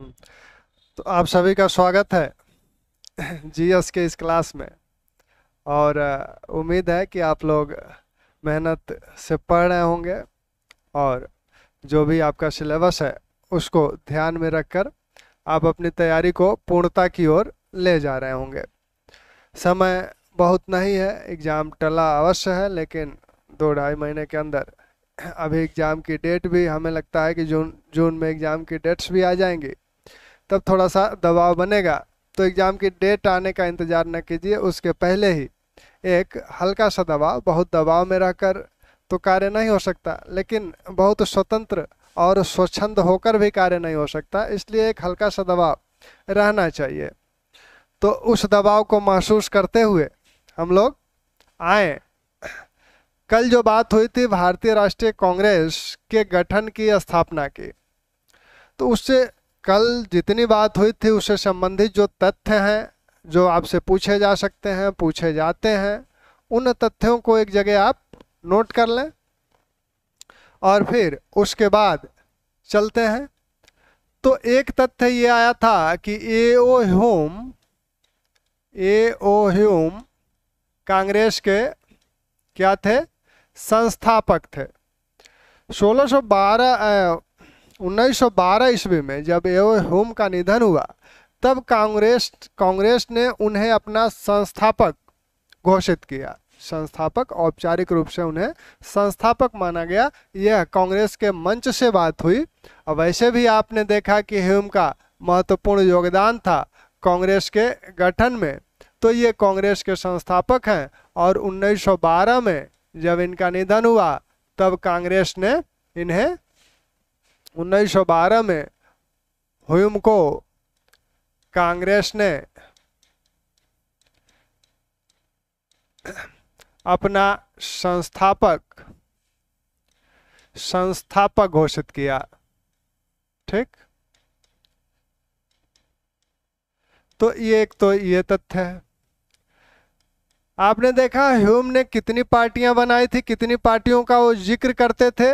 तो आप सभी का स्वागत है जीएस के इस क्लास में। और उम्मीद है कि आप लोग मेहनत से पढ़ रहे होंगे और जो भी आपका सिलेबस है उसको ध्यान में रखकर आप अपनी तैयारी को पूर्णता की ओर ले जा रहे होंगे। समय बहुत नहीं है, एग्ज़ाम टला अवश्य है, लेकिन 2-2.5 महीने के अंदर अभी एग्ज़ाम की डेट भी हमें लगता है कि जून जून में एग्ज़ाम की डेट्स भी आ जाएंगी। तब थोड़ा सा दबाव बनेगा, तो एग्ज़ाम की डेट आने का इंतज़ार न कीजिए, उसके पहले ही एक हल्का सा दबाव, बहुत दबाव में रहकर तो कार्य नहीं हो सकता, लेकिन बहुत स्वतंत्र और स्वच्छंद होकर भी कार्य नहीं हो सकता, इसलिए एक हल्का सा दबाव रहना चाहिए। तो उस दबाव को महसूस करते हुए हम लोग आए। कल जो बात हुई थी भारतीय राष्ट्रीय कांग्रेस के गठन की स्थापना की, तो उससे कल जितनी बात हुई थी उससे संबंधित जो तथ्य हैं, जो आपसे पूछे जा सकते हैं, पूछे जाते हैं, उन तथ्यों को एक जगह आप नोट कर लें और फिर उसके बाद चलते हैं। तो एक तथ्य ये आया था कि ए ओ ह्यूम कांग्रेस के क्या थे? संस्थापक थे। 1912 ईस्वी में जब ए ओ ह्यूम का निधन हुआ, तब कांग्रेस कांग्रेस ने उन्हें अपना संस्थापक घोषित किया। संस्थापक, औपचारिक रूप से उन्हें संस्थापक माना गया। यह कांग्रेस के मंच से बात हुई। और वैसे भी आपने देखा कि ह्यूम का महत्वपूर्ण योगदान था कांग्रेस के गठन में, तो ये कांग्रेस के संस्थापक हैं। और 1912 में जब इनका निधन हुआ, तब कांग्रेस ने इन्हें 1912 में ह्यूम को कांग्रेस ने अपना संस्थापक घोषित किया। ठीक, तो ये तथ्य है। आपने देखा ह्यूम ने कितनी पार्टियां बनाई थी, कितनी पार्टियों का वो जिक्र करते थे।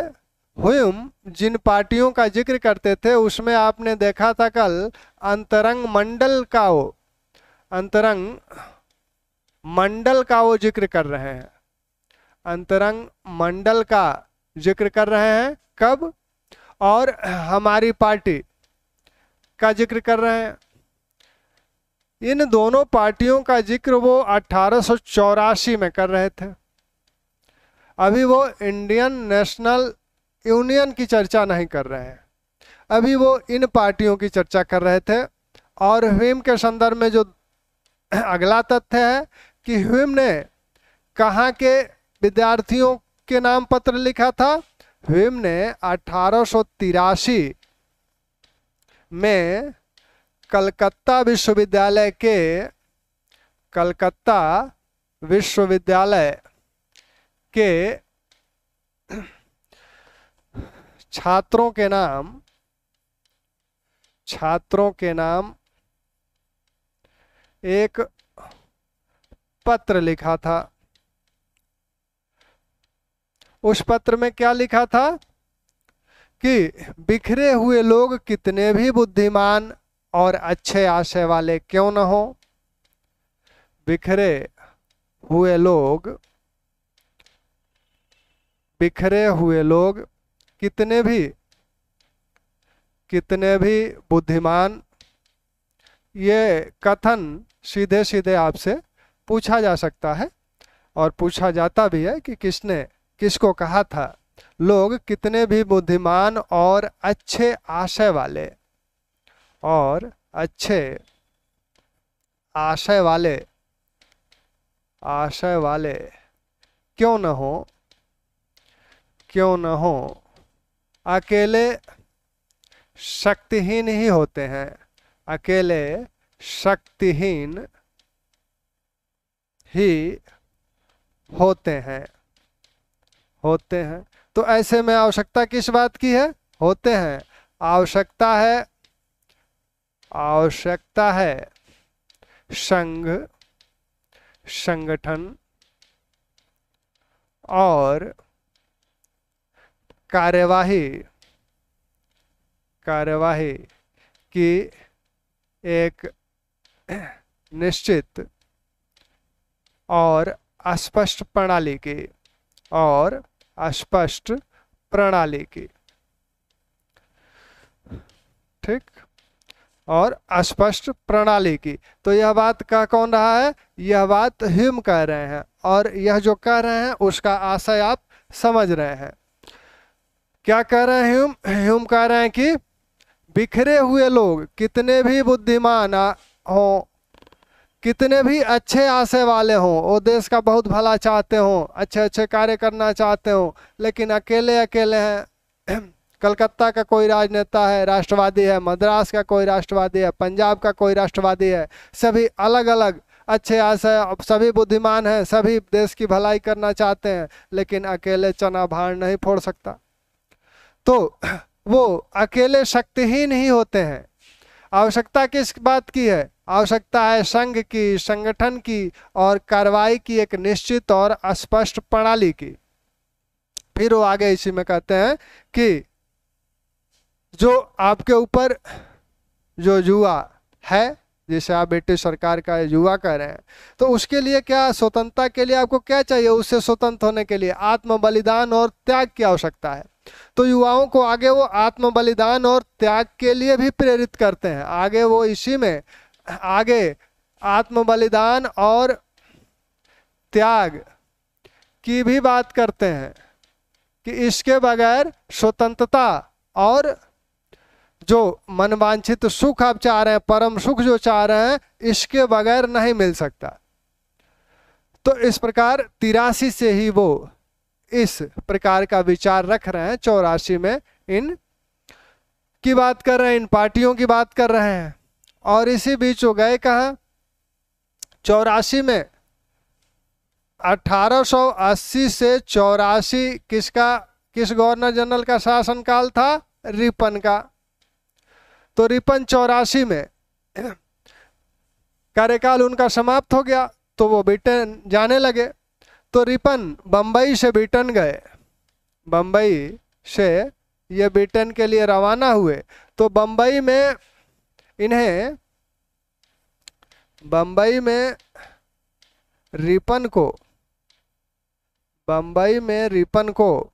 ह्यूम जिन पार्टियों का जिक्र करते थे उसमें आपने देखा था कल अंतरंग मंडल का वो जिक्र कर रहे हैं। अंतरंग मंडल का जिक्र कर रहे हैं कब? और हमारी पार्टी का जिक्र कर रहे हैं। इन दोनों पार्टियों का जिक्र वो 1884 में कर रहे थे। अभी वो इंडियन नेशनल यूनियन की चर्चा नहीं कर रहे हैं, अभी वो इन पार्टियों की चर्चा कर रहे थे। और ह्यूम के संदर्भ में जो अगला तथ्य है कि ह्यूम ने कहाँ के विद्यार्थियों के नाम पत्र लिखा था? ह्यूम ने 1883 में कलकत्ता विश्वविद्यालय के छात्रों के नाम एक पत्र लिखा था। उस पत्र में क्या लिखा था कि बिखरे हुए लोग कितने भी बुद्धिमान और अच्छे आशय वाले क्यों न हो, बिखरे हुए लोग कितने भी बुद्धिमान, ये कथन सीधे सीधे आपसे पूछा जा सकता है और पूछा जाता भी है कि किसने किसको कहा था। लोग कितने भी बुद्धिमान और अच्छे आशय वाले क्यों न हो, अकेले शक्तिहीन ही होते हैं, अकेले शक्तिहीन ही होते हैं। तो ऐसे में आवश्यकता किस बात की है? होते हैं। आवश्यकता है संगठन और कार्यवाही कि एक निश्चित और अस्पष्ट प्रणाली की और अस्पष्ट प्रणाली की, ठीक, और अस्पष्ट प्रणाली की। तो यह बात कह कौन रहा है? यह बात ह्यूम कह रहे हैं, और यह जो कह रहे हैं उसका आशय आप समझ रहे हैं। क्या कह रहे हैं ह्यूम? ह्यूम कह रहे हैं कि बिखरे हुए लोग कितने भी बुद्धिमान हों, कितने भी अच्छे आशय वाले हों, वो देश का बहुत भला चाहते हों, अच्छे अच्छे कार्य करना चाहते हों, लेकिन अकेले अकेले हैं। कलकत्ता का कोई राजनेता है, राष्ट्रवादी है, मद्रास का कोई राष्ट्रवादी है, पंजाब का कोई राष्ट्रवादी है, सभी अलग अलग अच्छे आशय, सभी बुद्धिमान हैं, सभी देश की भलाई करना चाहते हैं, लेकिन अकेले चना भार नहीं फोड़ सकता। तो वो अकेले शक्तिहीन ही होते हैं। आवश्यकता किस बात की है? आवश्यकता है संघ की, संगठन की और कार्रवाई की एक निश्चित और स्पष्ट प्रणाली की। फिर वो आगे इसी में कहते हैं कि जो आपके ऊपर जो युवा है, जैसे आप ब्रिटिश सरकार का युवा कह रहे हैं, तो उसके लिए क्या, स्वतंत्रता के लिए आपको क्या चाहिए? उससे स्वतंत्र होने के लिए आत्म बलिदान और त्याग की आवश्यकता है। तो युवाओं को आगे वो आत्म बलिदान और त्याग के लिए भी प्रेरित करते हैं। आगे वो इसी में आगे आत्म बलिदान और त्याग की भी बात करते हैं कि इसके बगैर स्वतंत्रता और जो मनवांछित सुख आप चाह रहे हैं, परम सुख जो चाह रहे हैं, इसके बगैर नहीं मिल सकता। तो इस प्रकार 83 से ही वो इस प्रकार का विचार रख रहे हैं। 84 में इन की बात कर रहे हैं, इन पार्टियों की बात कर रहे हैं। और इसी बीच हो गए कहाँ? 84 में 1880 से 84 किस गवर्नर जनरल का शासनकाल था? रिपन का। तो रिपन 84 में कार्यकाल उनका समाप्त हो गया, तो वो ब्रिटेन जाने लगे। तो रिपन बम्बई से ब्रिटेन गए, बम्बई से ये ब्रिटेन के लिए रवाना हुए। तो बम्बई में इन्हें, बम्बई में रिपन को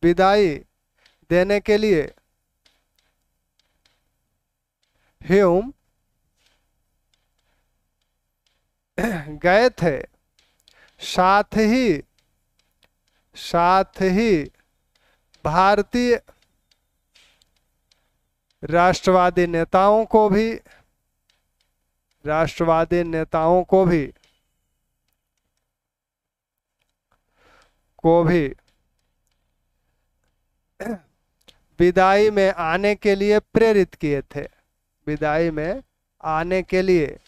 विदाई देने के लिए ह्यूम गए थे। साथ ही भारतीय राष्ट्रवादी नेताओं को भी विदाई में आने के लिए प्रेरित किए थे। विदाई में आने के लिए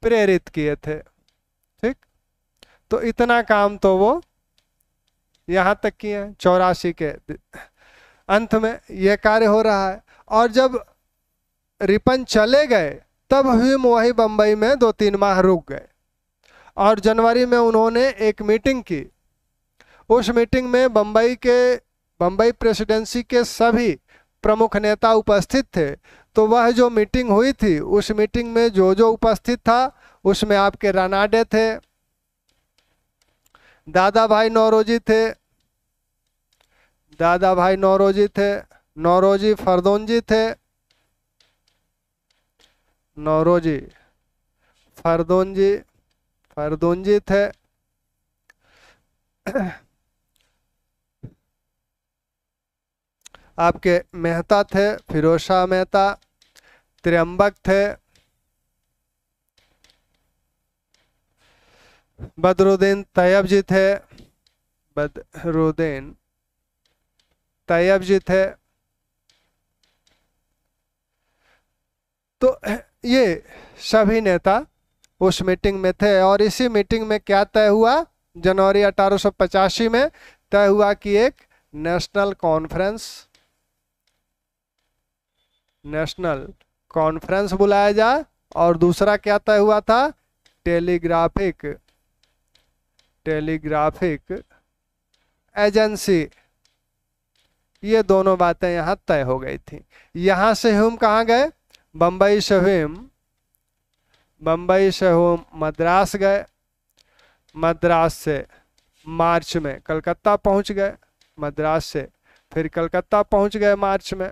प्रेरित किए थे, ठीक। तो इतना काम तो वो यहाँ तक किए हैं। 84 के अंत में यह कार्य हो रहा है। और जब रिपन चले गए तब ह्यूम वही बम्बई में 2-3 माह रुक गए, और जनवरी में उन्होंने एक मीटिंग की। उस मीटिंग में बम्बई प्रेसिडेंसी के सभी प्रमुख नेता उपस्थित थे। तो वह जो मीटिंग हुई थी, उस मीटिंग में जो जो उपस्थित था, उसमें आपके रानाडे थे, दादा भाई नौरोजी थे, नौरोजी फरदोंजी थे, नौरोजी फरदोंजी थे, आपके मेहता थे, फिरोज शाह मेहता, त्र्यंबक थे, बदरुद्दीन तैयब जी थे। तो ये सभी नेता उस मीटिंग में थे। और इसी मीटिंग में क्या तय हुआ? जनवरी 1885 में तय हुआ कि एक नेशनल कॉन्फ्रेंस बुलाया जाए। और दूसरा क्या तय हुआ था? टेलीग्राफिक एजेंसी ये दोनों बातें यहाँ तय हो गई थी। यहाँ से ह्यूम कहाँ गए? बम्बई से ह्यूम मद्रास गए। मद्रास से मार्च में कलकत्ता पहुँच गए। मद्रास से फिर कलकत्ता पहुँच गए मार्च में।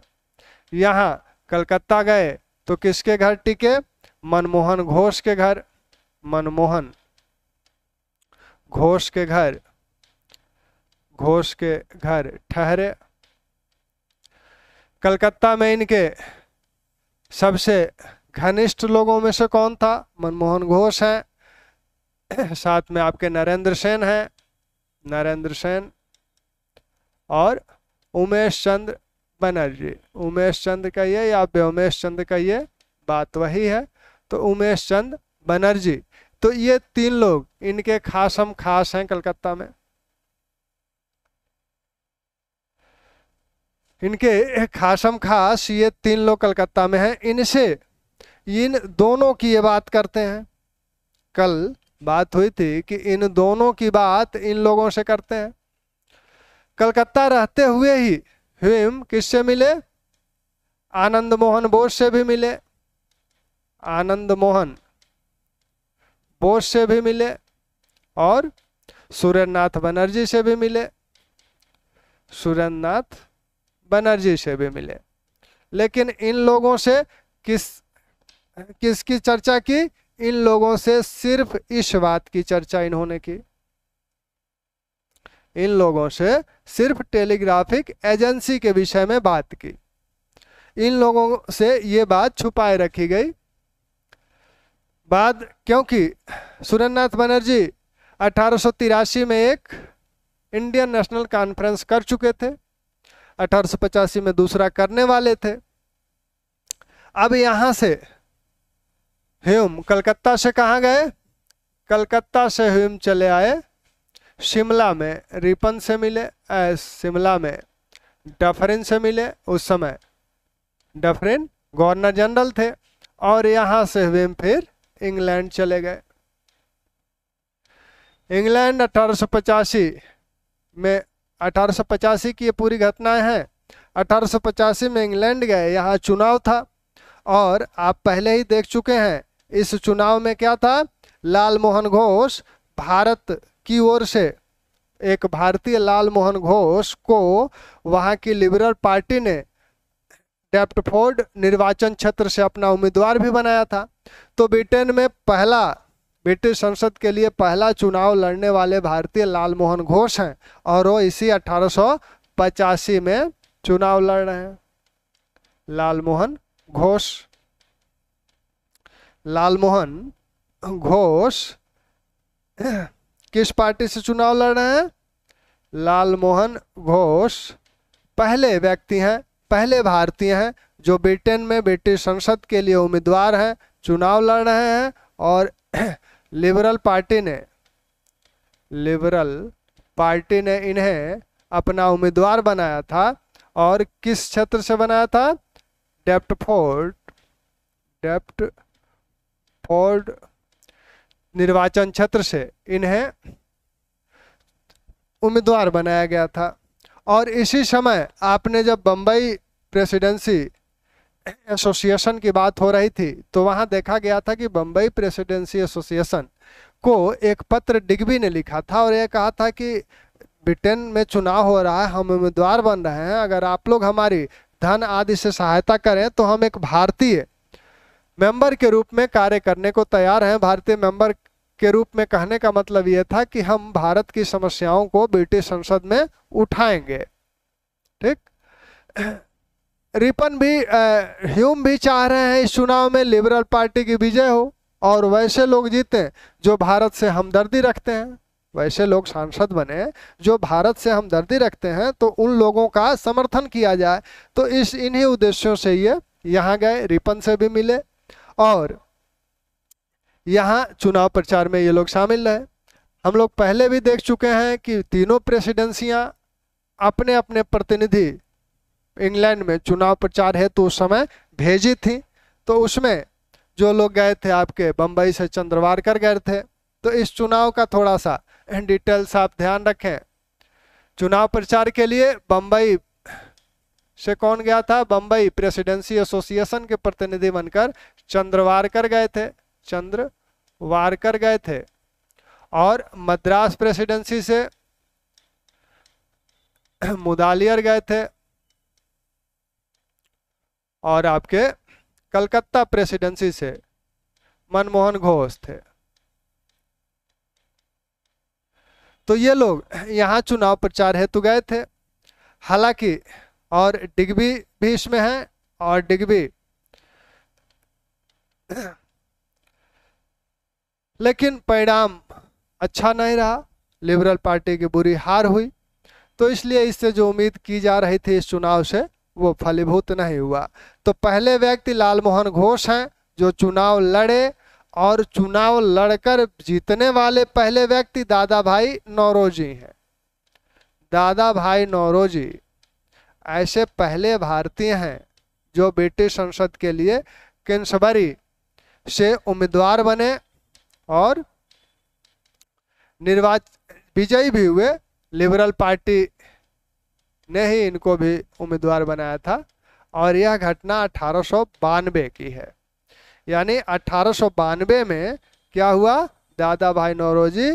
यहाँ कलकत्ता गए तो किसके घर टिके? मनमोहन घोष के घर। मनमोहन घोष के घर ठहरे। कलकत्ता में इनके सबसे घनिष्ठ लोगों में से कौन था? मनमोहन घोष हैं, साथ में आपके नरेंद्र सेन हैं, नरेंद्र सेन और उमेश चंद्र बनर्जी। उमेश चंद्र कहिए या व्योमेश चंद्र कहिए, बात वही है। तो उमेश चंद्र बनर्जी, तो ये 3 लोग इनके खासम खास हैं कलकत्ता में। इनके खासम खास ये 3 लोग कलकत्ता में हैं। इनसे इन दोनों की ये बात करते हैं। कल बात हुई थी कि इन दोनों की बात इन लोगों से करते हैं। कलकत्ता रहते हुए ही ह्यूम किससे मिले? आनंद मोहन बोस से भी मिले। आनंद मोहन बोस से भी मिले और सुरेंद्रनाथ बनर्जी से भी मिले। सुरेंद्रनाथ बनर्जी से भी मिले। लेकिन इन लोगों से किसकी चर्चा की? इन लोगों से सिर्फ इस बात की चर्चा इन्होंने की। इन लोगों से सिर्फ टेलीग्राफिक एजेंसी के विषय में बात की। इन लोगों से ये बात छुपाए रखी गई। क्योंकि सुरेंद्रनाथ बनर्जी 1883 में एक इंडियन नेशनल कॉन्फ्रेंस कर चुके थे, 1885 में दूसरा करने वाले थे। अब यहां से ह्यूम कलकत्ता से कहाँ गए? कलकत्ता से ह्यूम चले आए शिमला में, रिपन से मिले। शिमला में डफरिन से मिले। उस समय डफरिन गवर्नर जनरल थे। और यहां से ह्यूम फिर इंग्लैंड चले गए। इंग्लैंड 1885 में, 1885 की ये पूरी घटनाएं हैं। 1885 में इंग्लैंड गए, यहाँ चुनाव था और आप पहले ही देख चुके हैं। इस चुनाव में क्या था? लाल मोहन घोष, भारत की ओर से एक भारतीय लाल मोहन घोष को वहाँ की लिबरल पार्टी ने डेप्टफोर्ड निर्वाचन क्षेत्र से अपना उम्मीदवार भी बनाया था। तो ब्रिटेन में ब्रिटिश संसद के लिए पहला चुनाव लड़ने वाले भारतीय लाल मोहन घोष हैं और वो इसी 1885 में चुनाव लड़ रहे हैं। लाल मोहन घोष किस पार्टी से चुनाव लड़ रहे हैं? लाल मोहन घोष पहले व्यक्ति हैं, पहले भारतीय हैं जो ब्रिटेन में ब्रिटिश संसद के लिए उम्मीदवार हैं, चुनाव लड़ रहे हैं। और लिबरल पार्टी ने इन्हें अपना उम्मीदवार बनाया था। और किस क्षेत्र से बनाया था? डेप्टफोर्ड निर्वाचन क्षेत्र से इन्हें उम्मीदवार बनाया गया था। और इसी समय आपने जब बम्बई प्रेसिडेंसी एसोसिएशन की बात हो रही थी तो वहां देखा गया था कि बम्बई प्रेसिडेंसी एसोसिएशन को एक पत्र डिग्बी ने लिखा था और यह कहा था कि ब्रिटेन में चुनाव हो रहा है, हम उम्मीदवार बन रहे हैं, अगर आप लोग हमारी धन आदि से सहायता करें तो हम एक भारतीय मेंबर के रूप में कार्य करने को तैयार हैं। भारतीय मेंबर के रूप में कहने का मतलब यह था कि हम भारत की समस्याओं को ब्रिटिश संसद में उठाएंगे। ठीक, रिपन भी ह्यूम भी चाह रहे हैं इस चुनाव में लिबरल पार्टी की विजय हो और वैसे लोग जीते जो भारत से हमदर्दी रखते हैं, वैसे लोग सांसद बने जो भारत से हमदर्दी रखते हैं, तो उन लोगों का समर्थन किया जाए। तो इन्हीं उद्देश्यों से ये यहाँ गए, रिपन से भी मिले और यहाँ चुनाव प्रचार में ये लोग शामिल रहे। हम लोग पहले भी देख चुके हैं कि तीनों प्रेसिडेंसियां अपने अपने प्रतिनिधि इंग्लैंड में चुनाव प्रचार हेतु उस समय भेजी थी। तो उसमें जो लोग गए थे आपके बम्बई से चंद्रवारकर गए थे। तो इस चुनाव का थोड़ा सा डिटेल्स आप ध्यान रखें। चुनाव प्रचार के लिए बम्बई से कौन गया था? बंबई प्रेसिडेंसी एसोसिएशन के प्रतिनिधि बनकर चंद्रवारकर गए थे, चंद्रवारकर गए थे। और मद्रास प्रेसिडेंसी से मुदालियर गए थे। और आपके कलकत्ता प्रेसिडेंसी से मनमोहन घोष थे। तो ये लोग यहाँ चुनाव प्रचार हेतु गए थे। हालांकि और डिग्बी भी इसमें है, और डिग्बी लेकिन परिणाम अच्छा नहीं रहा, लिबरल पार्टी की बुरी हार हुई। तो इसलिए इससे जो उम्मीद की जा रही थी इस चुनाव से, वो फलीभूत नहीं हुआ। तो पहले व्यक्ति लालमोहन घोष हैं जो चुनाव लड़े, और चुनाव लड़कर जीतने वाले पहले व्यक्ति दादा भाई नौरोजी हैं। दादा भाई नौरोजी ऐसे पहले भारतीय हैं जो ब्रिटिश संसद के लिए किंग्सबरी से उम्मीदवार बने और विजयी भी हुए। लिबरल पार्टी ने ही इनको भी उम्मीदवार बनाया था। और यह घटना 1892 की है। यानी 1892 में क्या हुआ? दादा भाई नौरोजी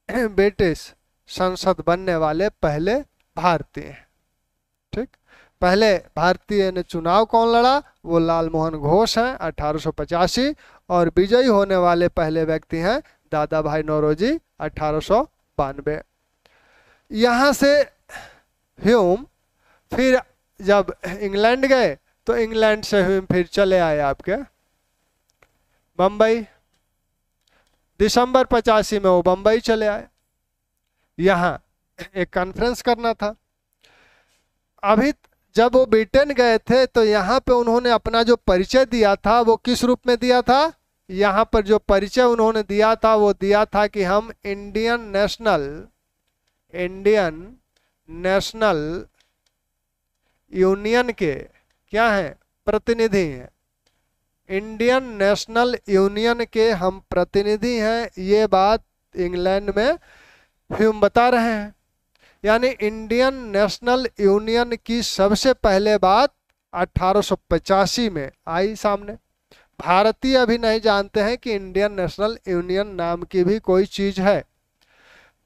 ब्रिटिश संसद बनने वाले पहले भारतीय हैं। ठीक, पहले भारतीय ने चुनाव कौन लड़ा? वो लालमोहन घोष हैं 1885। और विजयी होने वाले पहले व्यक्ति हैं दादा भाई नौरोजी 1892। यहाँ से ह्यूम फिर जब इंग्लैंड गए तो इंग्लैंड से ह्यूम फिर चले आए आपके बम्बई। दिसंबर 85 में वो बम्बई चले आए। यहाँ एक कॉन्फ्रेंस करना था। अभी जब वो ब्रिटेन गए थे तो यहाँ पे उन्होंने अपना जो परिचय दिया था वो किस रूप में दिया था? यहाँ पर जो परिचय उन्होंने दिया था वो दिया था कि हम इंडियन नेशनल यूनियन के क्या हैं? प्रतिनिधि हैं। इंडियन नेशनल यूनियन के हम प्रतिनिधि हैं। ये बात इंग्लैंड में ह्यूम बता रहे हैं। यानी इंडियन नेशनल यूनियन की सबसे पहले बात 1885 में आई सामने। भारतीय अभी नहीं जानते हैं कि इंडियन नेशनल यूनियन नाम की भी कोई चीज है।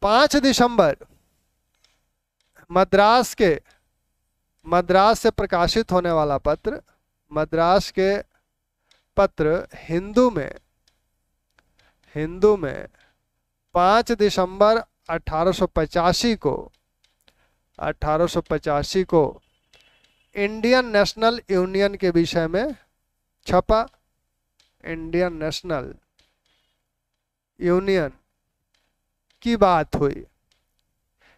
5 दिसंबर मद्रास से प्रकाशित होने वाला पत्र, मद्रास के पत्र हिंदू में 5 दिसंबर 1885 को इंडियन नेशनल यूनियन के विषय में छपा। इंडियन नेशनल यूनियन की बात हुई।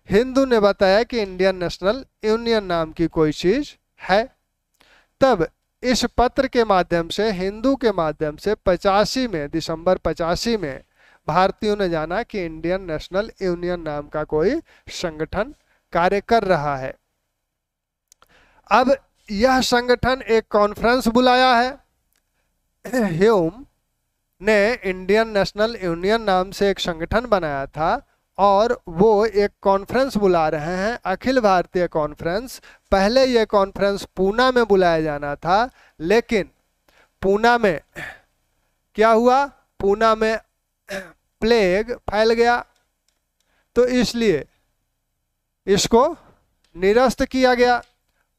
हिंदू ने बताया कि इंडियन नेशनल यूनियन नाम की कोई चीज है। तब इस पत्र के माध्यम से, हिंदू के माध्यम से 85 में, दिसंबर 85 में भारतीयों ने जाना कि इंडियन नेशनल यूनियन नाम का कोई संगठन कार्य कर रहा है। अब यह संगठन एक कॉन्फ्रेंस बुलाया है। ह्यूम ने इंडियन नेशनल यूनियन नाम से एक संगठन बनाया था और वो एक कॉन्फ्रेंस बुला रहे हैं, अखिल भारतीय कॉन्फ्रेंस। पहले यह कॉन्फ्रेंस पूना में बुलाया जाना था, लेकिन पूना में क्या हुआ? पूना में प्लेग फैल गया, तो इसलिए इसको निरस्त किया गया।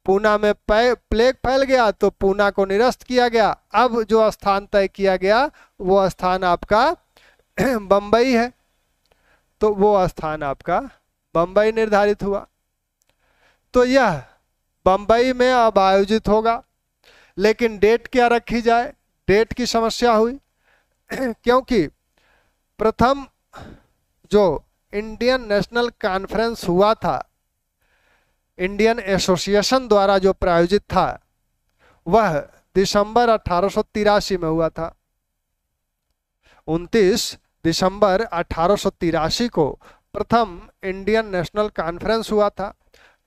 पूना में प्लेग फैल गया तो पूना को निरस्त किया गया। अब जो स्थान तय किया गया वो स्थान आपका बंबई है, तो वो स्थान आपका बंबई निर्धारित हुआ। तो यह बंबई में अब आयोजित होगा, लेकिन डेट क्या रखी जाए? डेट की समस्या हुई क्योंकि प्रथम जो इंडियन नेशनल कॉन्फ्रेंस हुआ था, इंडियन एसोसिएशन द्वारा जो प्रायोजित था, वह दिसंबर 1883 में हुआ था। 29 दिसंबर 1883 को प्रथम इंडियन नेशनल कॉन्फ्रेंस हुआ था।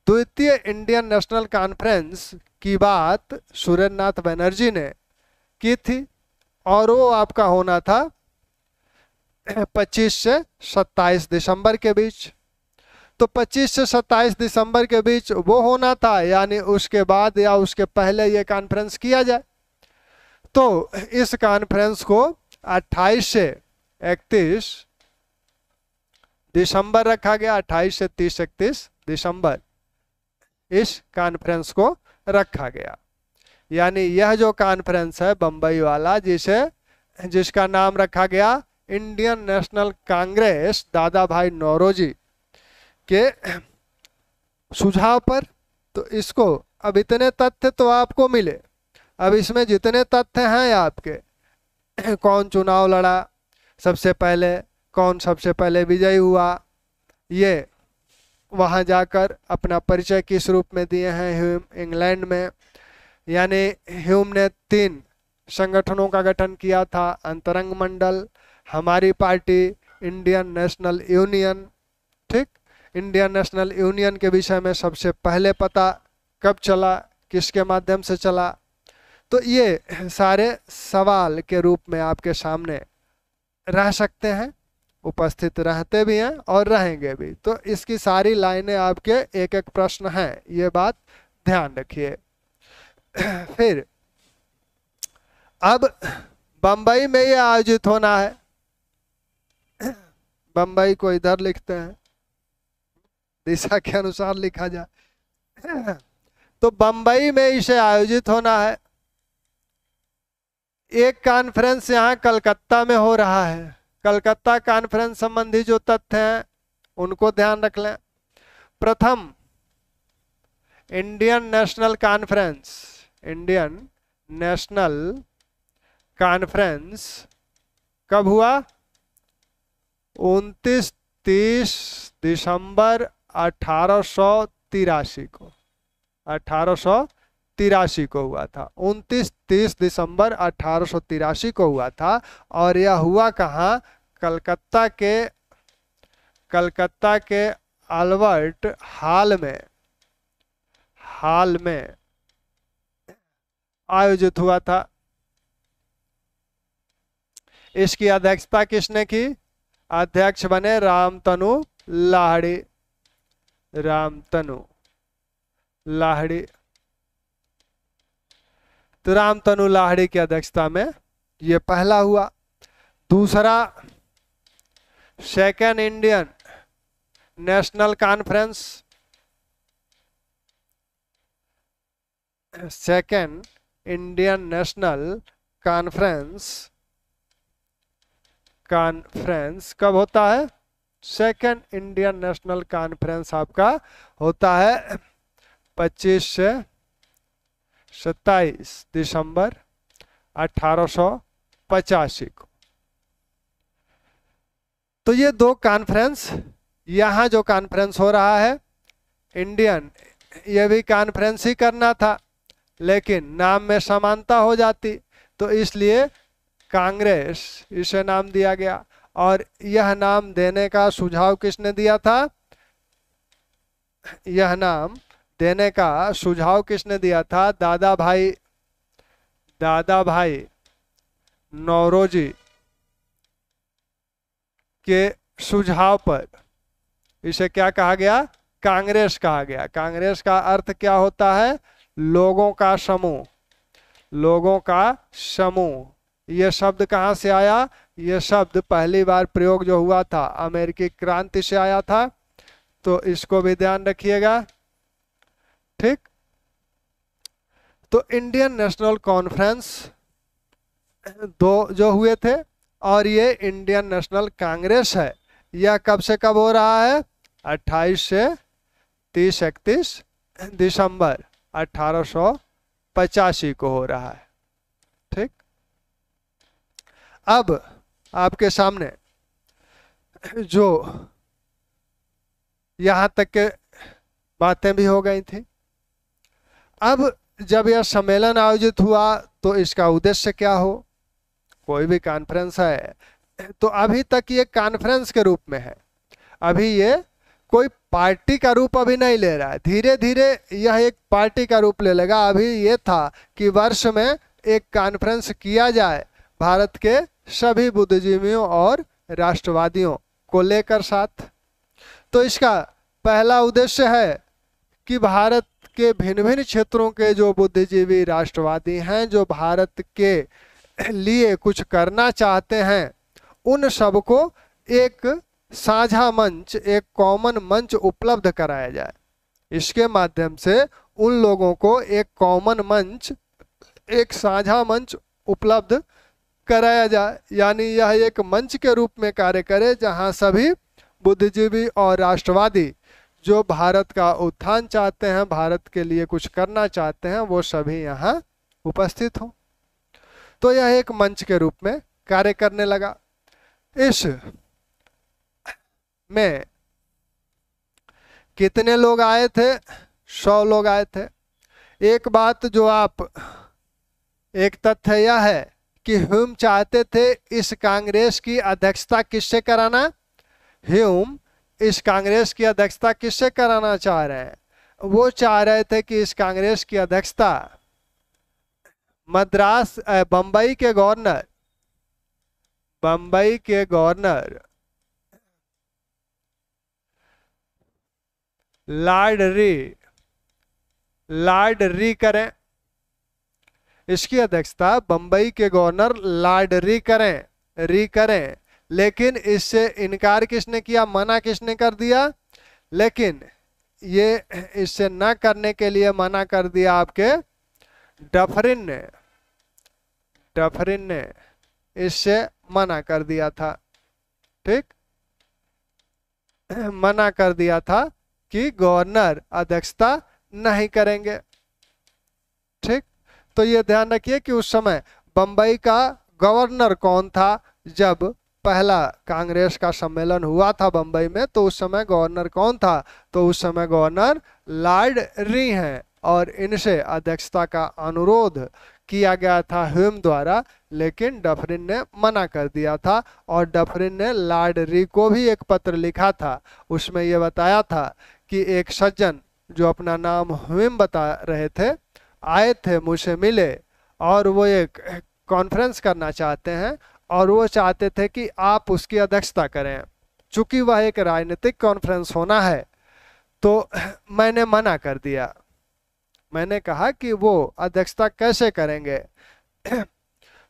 द्वितीय इंडियन नेशनल कॉन्फ्रेंस की बात सुरेंद्रनाथ बनर्जी ने की थी और वो आपका होना था 25 से 27 दिसंबर के बीच। तो 25 से 27 दिसंबर के बीच वो होना था, यानी उसके बाद या उसके पहले ये कॉन्फ्रेंस किया जाए। तो इस कॉन्फ्रेंस को 28 से 31 दिसंबर रखा गया, 28 से 31 दिसंबर इस कॉन्फ्रेंस को रखा गया। यानी यह जो कॉन्फ्रेंस है बंबई वाला, जिसका नाम रखा गया इंडियन नेशनल कांग्रेस दादा भाई नौरोजी के सुझाव पर, तो इसको अब इतने तथ्य तो आपको मिले। अब इसमें जितने तथ्य हैं आपके, कौन चुनाव लड़ा सबसे पहले, कौन सबसे पहले विजयी हुआ, ये वहाँ जाकर अपना परिचय किस रूप में दिए हैं ह्यूम इंग्लैंड में। यानी ह्यूम ने 3 संगठनों का गठन किया था, अंतरंग मंडल, हमारी पार्टी, इंडियन नेशनल यूनियन। ठीक, इंडियन नेशनल यूनियन के विषय में सबसे पहले पता कब चला, किसके माध्यम से चला। तो ये सारे सवाल के रूप में आपके सामने रह सकते हैं, उपस्थित रहते भी हैं और रहेंगे भी। तो इसकी सारी लाइनें आपके एक एक प्रश्न हैं, ये बात ध्यान रखिए। फिर अब बंबई में ये आयोजित होना है, बंबई को इधर लिखते हैं, दिशा के अनुसार लिखा जाए। तो बंबई में इसे आयोजित होना है। एक कॉन्फ्रेंस यहाँ कलकत्ता में हो रहा है। कलकत्ता कॉन्फ्रेंस संबंधी जो तथ्य हैं उनको ध्यान रख लें। प्रथम Indian national conference, Indian national conference कब हुआ? 29-30 दिसंबर 1883 को, 1883 को हुआ था। 29-30 दिसंबर 1883 को हुआ था। और यह हुआ कहाँ? कलकत्ता के अल्बर्ट हाल में आयोजित हुआ था। इसकी अध्यक्षता किसने की? अध्यक्ष बने रामतनु लाहिड़ी। तो रामतनु लाहिड़ी की अध्यक्षता में ये पहला हुआ। दूसरा, second Indian national conference, second Indian national conference कब होता है? सेकेंड इंडियन नेशनल कॉन्फ्रेंस आपका होता है 25 से 27 दिसंबर 1885 को। तो ये 2 कॉन्फ्रेंस, यहाँ जो कॉन्फ्रेंस हो रहा है इंडियन, ये भी कॉन्फ्रेंस ही करना था, लेकिन नाम में समानता हो जाती, तो इसलिए कांग्रेस इसे नाम दिया गया। और यह नाम देने का सुझाव किसने दिया था? यह नाम देने का सुझाव किसने दिया था? दादा भाई नौरोजी के सुझाव पर इसे क्या कहा गया? कांग्रेस कहा गया। कांग्रेस का अर्थ क्या होता है? लोगों का समूह, लोगों का समूह। यह शब्द कहाँ से आया? यह शब्द पहली बार प्रयोग जो हुआ था अमेरिकी क्रांति से आया था, तो इसको भी ध्यान रखिएगा। ठीक, तो इंडियन नेशनल कॉन्फ्रेंस 2 जो हुए थे, और ये इंडियन नेशनल कांग्रेस है, यह कब से कब हो रहा है? 28 से 30-31 दिसंबर 1885 को हो रहा है। ठीक, अब आपके सामने जो यहाँ तक के बातें भी हो गई थी। अब जब यह सम्मेलन आयोजित हुआ तो इसका उद्देश्य क्या हो? कोई भी कॉन्फ्रेंस है तो अभी तक ये कॉन्फ्रेंस के रूप में है, अभी ये कोई पार्टी का रूप अभी नहीं ले रहा है। धीरे धीरे यह एक पार्टी का रूप ले लेगा। अभी ये था कि वर्ष में एक कॉन्फ्रेंस किया जाए भारत के सभी बुद्धिजीवियों और राष्ट्रवादियों को लेकर साथ। तो इसका पहला उद्देश्य है कि भारत के भिन्न भिन्न क्षेत्रों के जो बुद्धिजीवी राष्ट्रवादी हैं, जो भारत के लिए कुछ करना चाहते हैं, उन सबको एक साझा मंच, एक कॉमन मंच उपलब्ध कराया जाए। इसके माध्यम से उन लोगों को एक कॉमन मंच, एक साझा मंच उपलब्ध कराया जाए, यानी यह एक मंच के रूप में कार्य करे जहां सभी बुद्धिजीवी और राष्ट्रवादी जो भारत का उत्थान चाहते हैं, भारत के लिए कुछ करना चाहते हैं, वो सभी यहाँ उपस्थित हों। तो यह एक मंच के रूप में कार्य करने लगा। इस में कितने लोग आए थे? 100 लोग आए थे। एक बात जो आप, एक तथ्य यह है कि ह्यूम चाहते थे इस कांग्रेस की अध्यक्षता किससे कराना? ह्यूम इस कांग्रेस की अध्यक्षता किससे कराना चाह रहे हैं? वो चाह रहे थे कि इस कांग्रेस की अध्यक्षता बंबई के गवर्नर लॉर्ड री करें। इसकी अध्यक्षता बंबई के गवर्नर लॉर्ड री करें। लेकिन इससे इनकार किसने किया? मना किसने कर दिया? लेकिन ये इससे न करने के लिए मना कर दिया आपके डफरिन ने इससे मना कर दिया था। ठीक, मना कर दिया था कि गवर्नर अध्यक्षता नहीं करेंगे। ठीक, तो ये ध्यान रखिए कि उस समय बंबई का गवर्नर कौन था? जब पहला कांग्रेस का सम्मेलन हुआ था बंबई में, तो उस समय गवर्नर कौन था? तो उस समय गवर्नर लॉर्ड री हैं, और इनसे अध्यक्षता का अनुरोध किया गया था ह्यूम द्वारा, लेकिन डफरिन ने मना कर दिया था। और डफरिन ने लॉर्ड री को भी एक पत्र लिखा था, उसमें यह बताया था कि एक सज्जन जो अपना नाम ह्यूम बता रहे थे, आए थे, मुझसे मिले, और वो एक कॉन्फ्रेंस करना चाहते हैं, और वो चाहते थे कि आप उसकी अध्यक्षता करें। चूंकि वह एक राजनीतिक कॉन्फ्रेंस होना है, तो मैंने मना कर दिया। मैंने कहा कि वो अध्यक्षता कैसे करेंगे?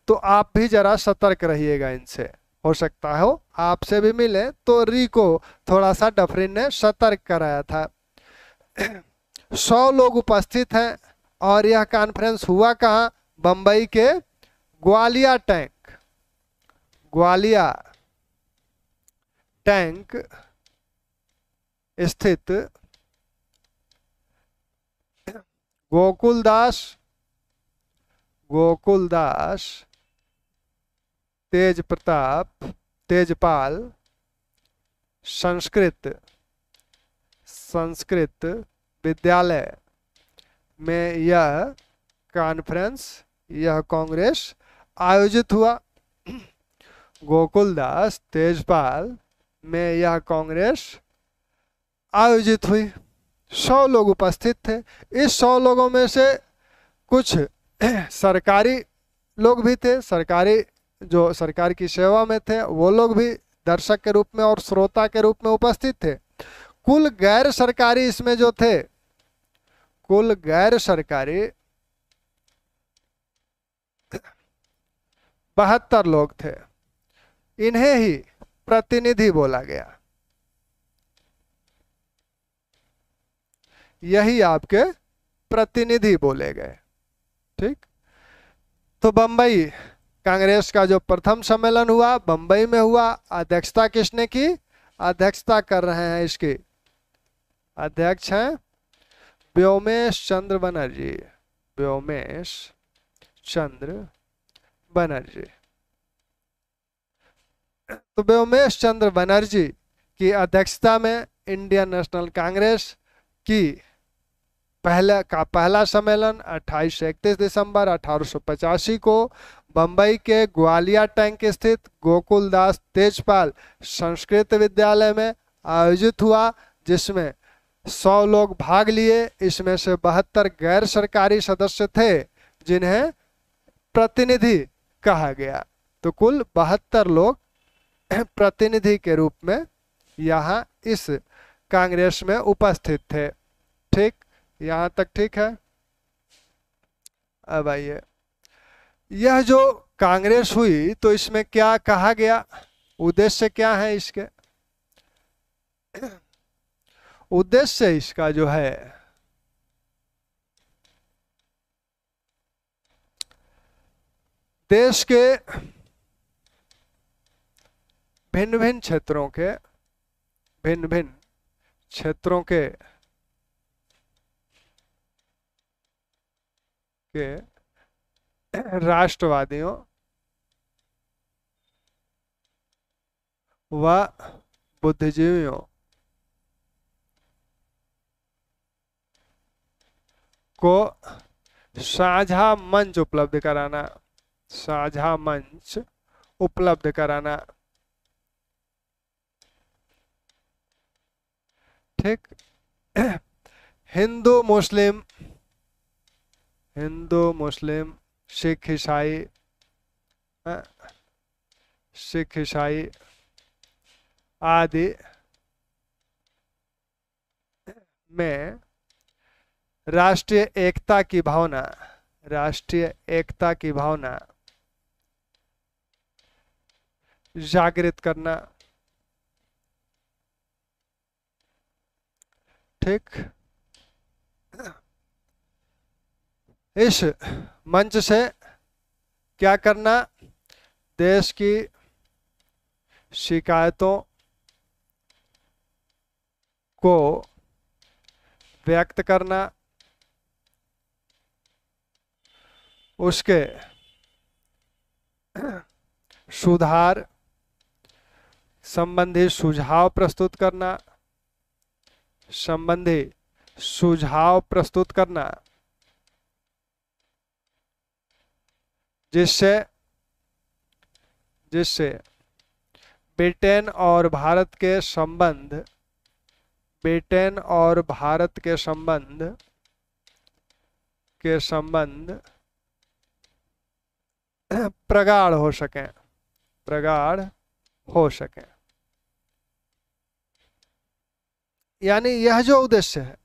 तो आप भी जरा सतर्क रहिएगा इनसे, हो सकता हो आपसे भी मिले। तो री को थोड़ा सा डफरिन ने सतर्क कराया था। 100 लोग उपस्थित हैं, और यह कॉन्फ्रेंस हुआ कहाँ? बंबई के ग्वालिया टैंक स्थित गोकुलदास तेजपाल संस्कृत विद्यालय में यह कांग्रेस आयोजित हुआ। गोकुलदास तेजपाल में यह कांग्रेस आयोजित हुई। 100 लोग उपस्थित थे। इस 100 लोगों में से कुछ सरकारी लोग भी थे, जो सरकार की सेवा में थे, वो लोग भी दर्शक के रूप में और श्रोता के रूप में उपस्थित थे। कुल गैर सरकारी इसमें जो थे, कुल गैर सरकारी 72 लोग थे। इन्हें ही प्रतिनिधि बोला गया। यही आपके प्रतिनिधि बोले गए। ठीक, तो बंबई कांग्रेस का जो प्रथम सम्मेलन हुआ बंबई में हुआ। अध्यक्षता किसने की? अध्यक्षता कर रहे हैं, इसके अध्यक्ष हैं व्योमेश चंद्र बनर्जी। तो व्योमेश चंद्र बनर्जी की अध्यक्षता में इंडियन नेशनल कांग्रेस की पहला सम्मेलन 28 से 31 दिसंबर 1885 को बंबई के ग्वालिया टैंक स्थित गोकुलदास तेजपाल संस्कृत विद्यालय में आयोजित हुआ, जिसमें 100 लोग भाग लिए। इसमें से 72 गैर सरकारी सदस्य थे, जिन्हें प्रतिनिधि कहा गया। तो कुल 72 लोग प्रतिनिधि के रूप में यहाँ इस कांग्रेस में उपस्थित थे। ठीक, यहाँ तक ठीक है। अब आइए, यह जो कांग्रेस हुई तो इसमें क्या कहा गया, उद्देश्य क्या है इसके? उद्देश्य इसका जो है देश के भिन्न भिन्न क्षेत्रों के राष्ट्रवादियों व बुद्धिजीवियों को साझा मंच उपलब्ध कराना, साझा मंच उपलब्ध कराना। ठीक, हिंदू मुस्लिम सिख ईसाई, सिख ईसाई आदि में राष्ट्रीय एकता की भावना, राष्ट्रीय एकता की भावना जागृत करना। ठीक, इस मंच से क्या करना, देश की शिकायतों को व्यक्त करना, उसके सुधार संबंधी सुझाव प्रस्तुत करना, जिससे ब्रिटेन और भारत के संबंध प्रगाढ़ हो सके। यानी यह जो उद्देश्य है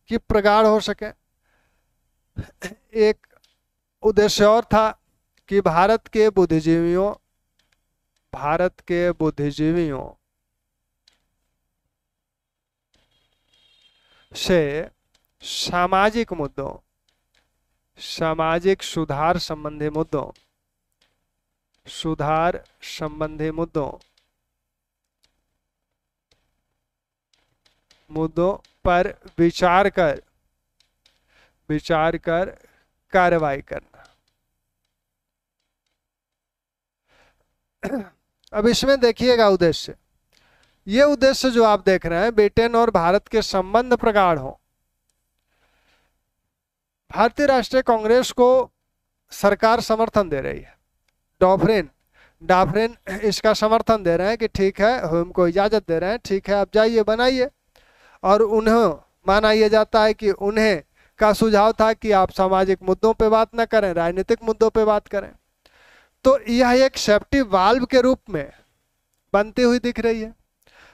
कि प्रगाढ़ हो सके। एक उद्देश्य और था कि भारत के बुद्धिजीवियों से सामाजिक सुधार संबंधी मुद्दों पर विचार कर कार्रवाई करना। अब इसमें देखिएगा उद्देश्य, ये उद्देश्य जो आप देख रहे हैं, ब्रिटेन और भारत के संबंध प्रगाढ़ हो। भारतीय राष्ट्रीय कांग्रेस को सरकार समर्थन दे रही है, डाफरिन इसका समर्थन दे रहे हैं कि ठीक है, हमको इजाजत दे रहे हैं, ठीक है आप जाइए बनाइए। और उन्हें माना यह जाता है कि उन्हें का सुझाव था कि आप सामाजिक मुद्दों पे बात न करें, राजनीतिक मुद्दों पे बात करें। तो यह एक सेफ्टी वाल्व के रूप में बनती हुई दिख रही है।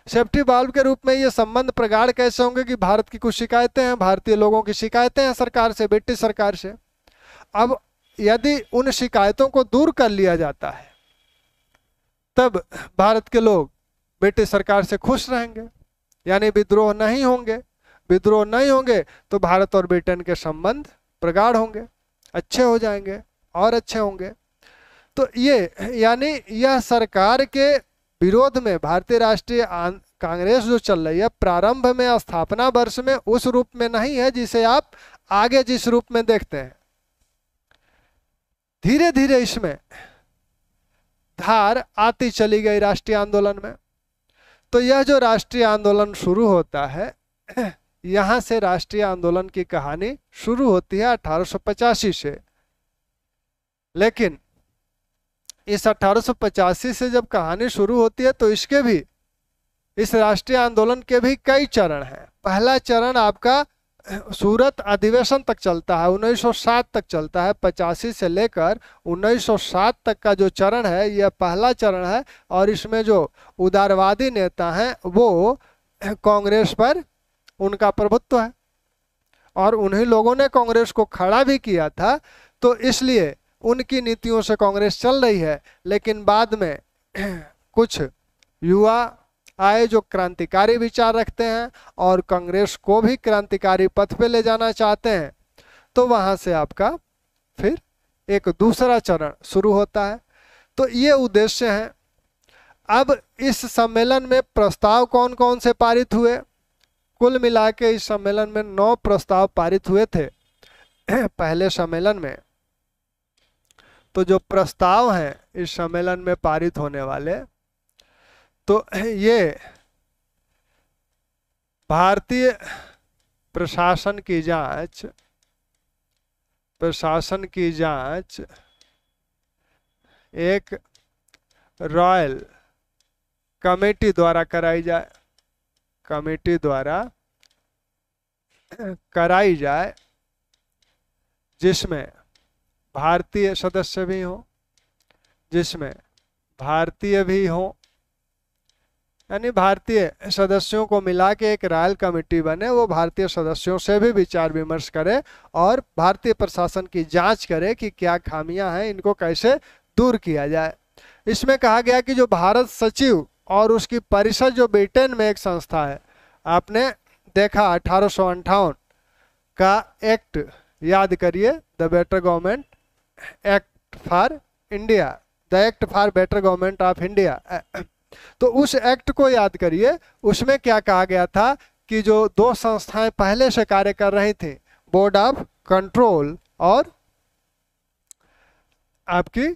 सेफ्टी वाल्व के रूप में ये संबंध प्रगाढ़ कैसे होंगे कि भारत की कुछ शिकायतें हैं, भारतीय लोगों की शिकायतें हैं सरकार से, ब्रिटिश सरकार से। अब यदि उन शिकायतों को दूर कर लिया जाता है तब भारत के लोग ब्रिटिश सरकार से खुश रहेंगे, यानी विद्रोह नहीं होंगे तो भारत और ब्रिटेन के संबंध प्रगाढ़ होंगे, अच्छे हो जाएंगे और अच्छे होंगे। तो ये यानी यह सरकार के विरोध में भारतीय राष्ट्रीय कांग्रेस जो चल रही है, प्रारंभ में स्थापना वर्ष में उस रूप में नहीं है जिसे आप आगे जिस रूप में देखते हैं। धीरे धीरे इसमें धार आती चली गई राष्ट्रीय आंदोलन में। तो यह जो राष्ट्रीय आंदोलन शुरू होता है, यहां से राष्ट्रीय आंदोलन की कहानी शुरू होती है 1885 से। लेकिन इस 1885 से जब कहानी शुरू होती है तो इस राष्ट्रीय आंदोलन के भी कई चरण हैं। पहला चरण आपका सूरत अधिवेशन तक चलता है, 1907 तक चलता है। 85 से लेकर 1907 तक का जो चरण है यह पहला चरण है, और इसमें जो उदारवादी नेता हैं वो कांग्रेस पर उनका प्रभुत्व है और उन्हीं लोगों ने कांग्रेस को खड़ा भी किया था, तो इसलिए उनकी नीतियों से कांग्रेस चल रही है। लेकिन बाद में कुछ युवा आए जो क्रांतिकारी विचार रखते हैं और कांग्रेस को भी क्रांतिकारी पथ पे ले जाना चाहते हैं, तो वहां से आपका फिर एक दूसरा चरण शुरू होता है। तो ये उद्देश्य है। अब इस सम्मेलन में प्रस्ताव कौन कौन से पारित हुए? कुल मिला के इस सम्मेलन में 9 प्रस्ताव पारित हुए थे पहले सम्मेलन में। तो जो प्रस्ताव हैं इस सम्मेलन में पारित होने वाले, तो ये भारतीय प्रशासन की जांच एक रॉयल कमेटी द्वारा कराई जाए, जिसमें भारतीय सदस्य भी हों, जिसमें भारतीय भी हों, यानी भारतीय सदस्यों को मिला के एक रॉयल कमेटी बने, वो भारतीय सदस्यों से भी विचार विमर्श करे और भारतीय प्रशासन की जांच करे कि क्या खामियां हैं, इनको कैसे दूर किया जाए। इसमें कहा गया कि जो भारत सचिव और उसकी परिषद जो ब्रिटेन में एक संस्था है, आपने देखा 1858 का एक्ट याद करिए, the better government act for India, the act for better government of India. तो उस एक्ट को याद करिए। उसमें क्या कहा गया था कि जो 2 संस्थाएं पहले से कार्य कर रही थी, बोर्ड ऑफ कंट्रोल और आपकी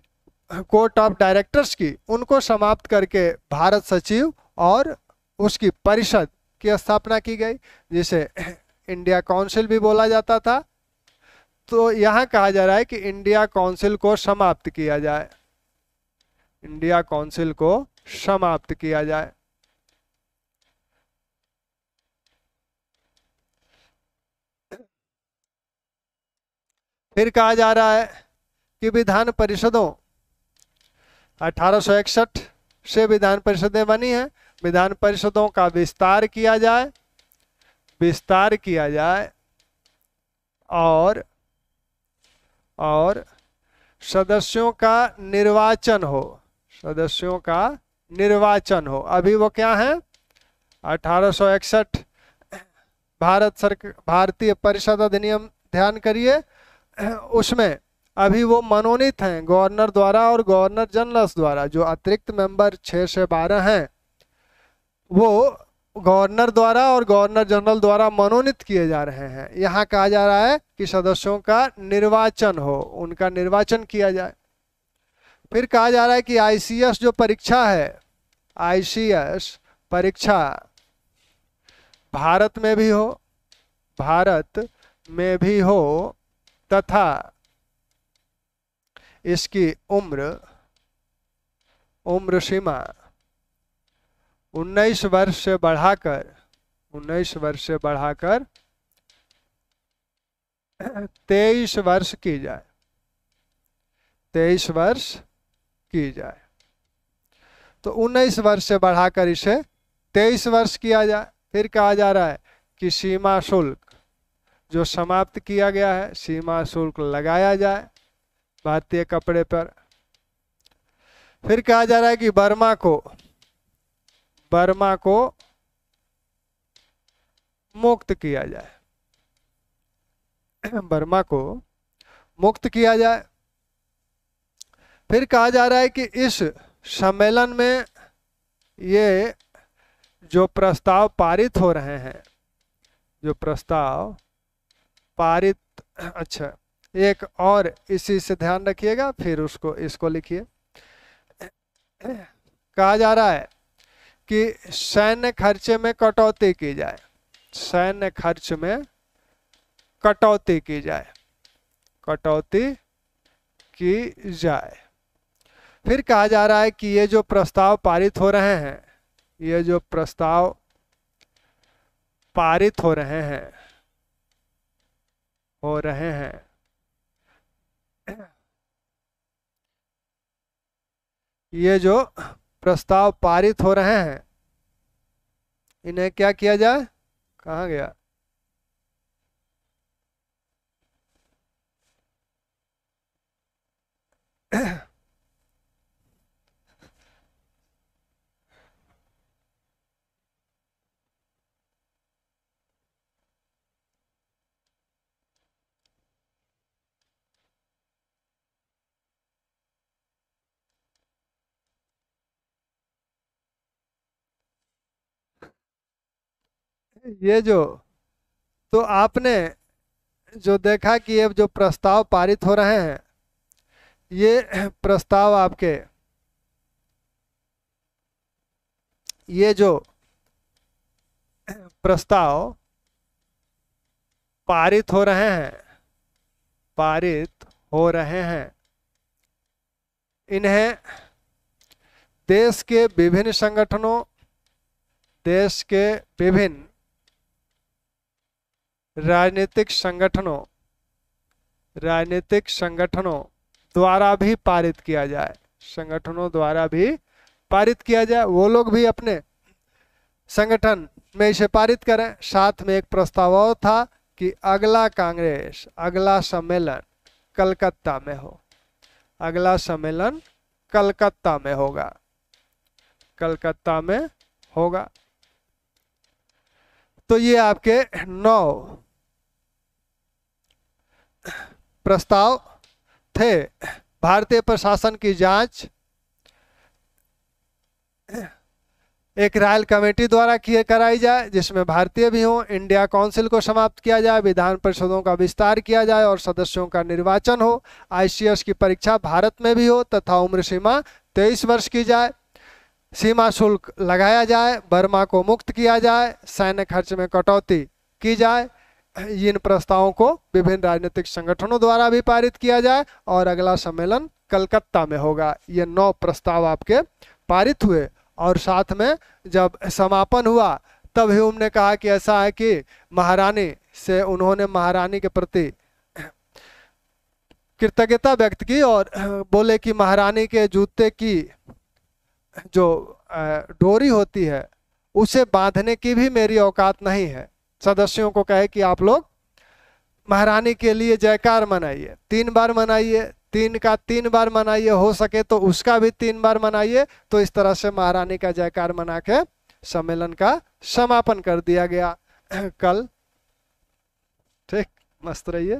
कोर्ट ऑफ डायरेक्टर्स की, उनको समाप्त करके भारत सचिव और उसकी परिषद की स्थापना की गई, जिसे इंडिया काउंसिल भी बोला जाता था। तो यहाँ कहा जा रहा है कि इंडिया काउंसिल को समाप्त किया जाए, इंडिया काउंसिल को समाप्त किया जाए। फिर कहा जा रहा है कि विधान परिषदों 1861 से विधान परिषदें बनी हैं, विधान परिषदों का विस्तार किया जाए और सदस्यों का निर्वाचन हो। अभी वो क्या है? 1861 भारतीय परिषद अधिनियम ध्यान करिए, उसमें अभी वो मनोनीत हैं गवर्नर द्वारा और गवर्नर जनरल्स द्वारा। जो अतिरिक्त मेंबर 6 से 12 हैं, वो गवर्नर द्वारा और गवर्नर जनरल द्वारा मनोनीत किए जा रहे हैं। यहाँ कहा जा रहा है कि सदस्यों का निर्वाचन हो, उनका निर्वाचन किया जाए। फिर कहा जा रहा है कि आईसीएस जो परीक्षा है, आईसीएस परीक्षा भारत में भी हो तथा इसकी उम्र सीमा 19 वर्ष से बढ़ाकर 23 वर्ष की जाए, 23 वर्ष की जाए। तो 19 वर्ष से बढ़ाकर इसे 23 वर्ष किया जाए। फिर कहा जा रहा है कि सीमा शुल्क जो समाप्त किया गया है, सीमा शुल्क लगाया जाए भारतीय कपड़े पर। फिर कहा जा रहा है कि बर्मा को मुक्त किया जाए, बर्मा को मुक्त किया जाए। फिर कहा जा रहा है कि इस सम्मेलन में ये जो प्रस्ताव पारित हो रहे हैं, अच्छा एक और इसी से ध्यान रखिएगा, फिर इसको लिखिए। कहा जा रहा है कि सैन्य खर्चे में कटौती की जाए, सैन्य खर्च में कटौती की जाए। फिर कहा जा रहा है कि ये जो प्रस्ताव पारित हो रहे हैं, ये जो प्रस्ताव पारित हो रहे हैं, इन्हें क्या किया जाए? कहाँ गया? ये जो, तो आपने जो देखा कि ये जो प्रस्ताव पारित हो रहे हैं, ये प्रस्ताव आपके, ये जो प्रस्ताव पारित हो रहे हैं, पारित हो रहे हैं, इन्हें देश के विभिन्न संगठनों, देश के विभिन्न राजनीतिक संगठनों द्वारा भी पारित किया जाए, संगठनों द्वारा भी पारित किया जाए। वो लोग भी अपने संगठन में इसे पारित करें। साथ में एक प्रस्ताव और था कि अगला कांग्रेस, अगला सम्मेलन कलकत्ता में हो, अगला सम्मेलन कलकत्ता में होगा, कलकत्ता में होगा। तो ये आपके 9 प्रस्ताव थे। भारतीय प्रशासन की जांच एक रॉयल कमेटी द्वारा कराई जाए, जिसमें भारतीय भी हों। इंडिया काउंसिल को समाप्त किया जाए, विधान परिषदों का विस्तार किया जाए और सदस्यों का निर्वाचन हो। आईसीएस की परीक्षा भारत में भी हो तथा उम्र सीमा 23 वर्ष की जाए। सीमा शुल्क लगाया जाए, बर्मा को मुक्त किया जाए, सैन्य खर्च में कटौती की जाए। इन प्रस्तावों को विभिन्न राजनीतिक संगठनों द्वारा भी पारित किया जाए और अगला सम्मेलन कलकत्ता में होगा। ये 9 प्रस्ताव आपके पारित हुए। और साथ में जब समापन हुआ तब ही उन्होंने कहा कि ऐसा है कि महारानी से उन्होंने महारानी के प्रति कृतज्ञता व्यक्त की और बोले कि महारानी के जूते की जो डोरी होती है उसे बांधने की भी मेरी औकात नहीं है। सदस्यों को कहे कि आप लोग महारानी के लिए जयकार मनाइए, 3 बार मनाइए, 3 का 3 बार मनाइए, हो सके तो उसका भी 3 बार मनाइए। तो इस तरह से महारानी का जयकार मना के सम्मेलन का समापन कर दिया गया कल। ठीक, मस्त रहिए।